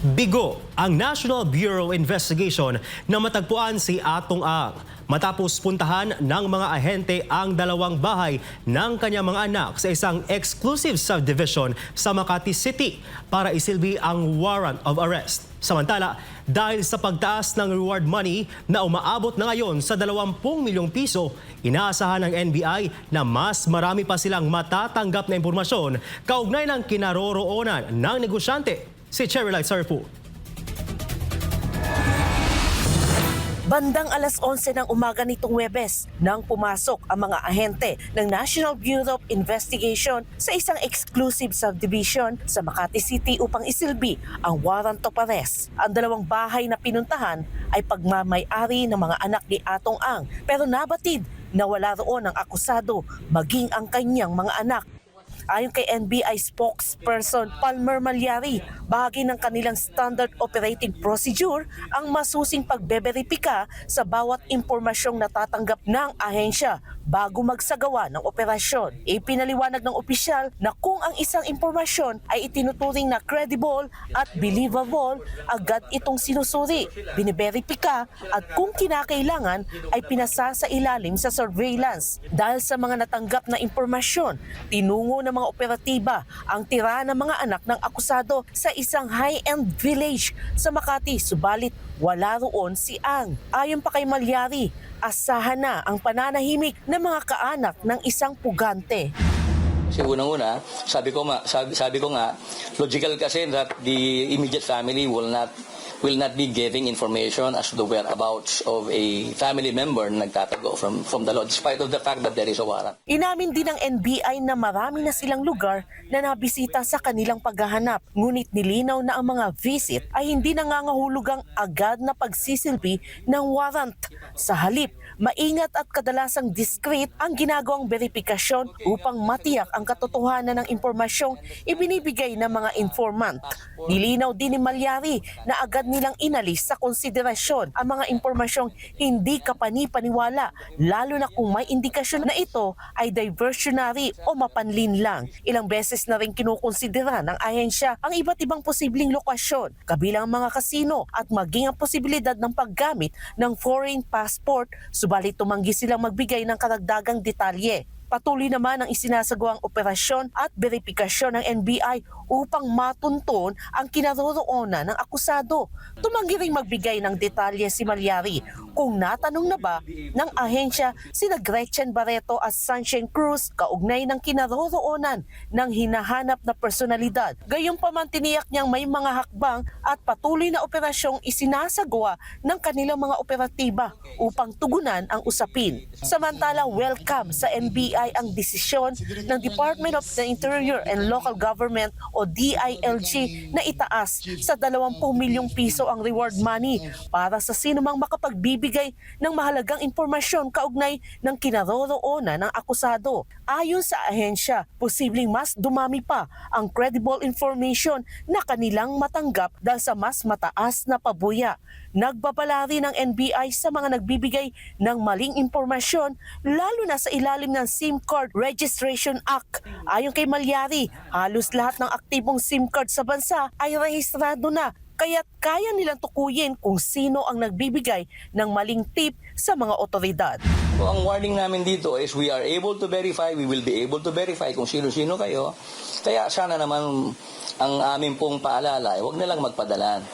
Bigo ang National Bureau of Investigation na matagpuan si Atong Ang matapos puntahan ng mga ahente ang dalawang bahay ng kanyang mga anak sa isang exclusive subdivision sa Makati City para isilbi ang warrant of arrest. Samantala, dahil sa pagtaas ng reward money na umaabot na ngayon sa 20 milyong piso, inaasahan ng NBI na mas marami pa silang matatanggap na impormasyon kaugnay ng kinaroroonan ng negosyante. Si Cherry Light Sarfu. Bandang alas 11 ng umaga nitong Huwebes nang pumasok ang mga ahente ng National Bureau of Investigation sa isang exclusive subdivision sa Makati City upang isilbi ang warrant of arrest. Ang dalawang bahay na pinuntahan ay pagmamay-ari ng mga anak ni Atong Ang, pero nabatid na wala roon ang akusado maging ang kanyang mga anak. Ayon kay NBI spokesperson Palmer Malyari, bahagi ng kanilang standard operating procedure ang masusing pagbeberipika sa bawat impormasyong natatanggap ng ahensya bago magsagawa ng operasyon. Ipinaliwanag ng opisyal na kung ang isang impormasyon ay itinuturing na credible at believable, agad itong sinusuri, biniberipika at kung kinakailangan ay pinasa sa ilalim sa surveillance. Dahil sa mga natanggap na impormasyon, tinungo ng mga operatiba ang tira ng mga anak ng akusado sa isang high-end village sa Makati, subalit wala roon si Ang. Ayon pa kay Malyari, asahan na ang pananahimik ng mga kaanak ng isang pugante. Kasi unang-una, sabi ko nga, logical kasi that the immediate family will not be getting information as to the whereabouts of a family member na nagtatago from the law, despite of the fact that there is a warrant. Inamin din ng NBI na marami na silang lugar na nabisita sa kanilang paghahanap. Ngunit nilinaw na ang mga visit ay hindi nangangahulugang agad na pagsisilbi ng warrant. Sa halip, maingat at kadalasang discreet ang ginagawang verifikasyon upang matiyak ang katotohanan ng impormasyong ibinibigay ng mga informant. Nilinaw din ni Malyari na agad nilang inalis sa konsiderasyon ang mga impormasyong hindi kapani-paniwala, lalo na kung may indikasyon na ito ay diversionary o mapanlin lang. Ilang beses na rin kinukonsidera ng ahensya ang iba't ibang posibleng lokasyon, kabilang mga kasino at maging ang posibilidad ng paggamit ng foreign passport, subalit tumanggi silang magbigay ng karagdagang detalye. Patuloy naman ang isinasagawang operasyon at verifikasyon ng NBI upang matunton ang kinaroroonan ng akusado. Tumanggi ring magbigay ng detalye si Malyari kung natanong na ba ng ahensya sina Gretchen Barreto at Sunshine Cruz kaugnay ng kinaroroonan ng hinahanap na personalidad. Gayunpaman tiniyak niyang may mga hakbang at patuloy na operasyong isinasagawa ng kanilang mga operatiba upang tugunan ang usapin. Samantala, welcome sa NBI ang desisyon ng Department of the Interior and Local Government o DILG na itaas sa 20 milyong piso ang reward money para sa sinumang makapagbibigay ng mahalagang impormasyon kaugnay ng kinaroroonan ng akusado. Ayon sa ahensya, posibleng mas dumami pa ang credible information na kanilang matanggap dahil sa mas mataas na pabuya. Nagbabala rin ng NBI sa mga nagbibigay ng maling impormasyon, lalo na sa ilalim ng SIM Card Registration Act. Ayon kay Malyari, halos lahat ng aktibong SIM card sa bansa ay rehistrado na, kaya't kaya nilang tukuyin kung sino ang nagbibigay ng maling tip sa mga otoridad. So ang warning namin dito is we are able to verify, we will be able to verify kung sino-sino kayo. Kaya sana naman ang aming pong paalala, huwag na lang magpadalan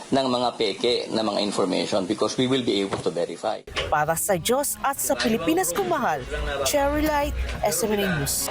ng mga peke na mga information because we will be able to verify. Para sa Diyos at sa Pilipinas kung mahal, Cherry Light, SMNA News.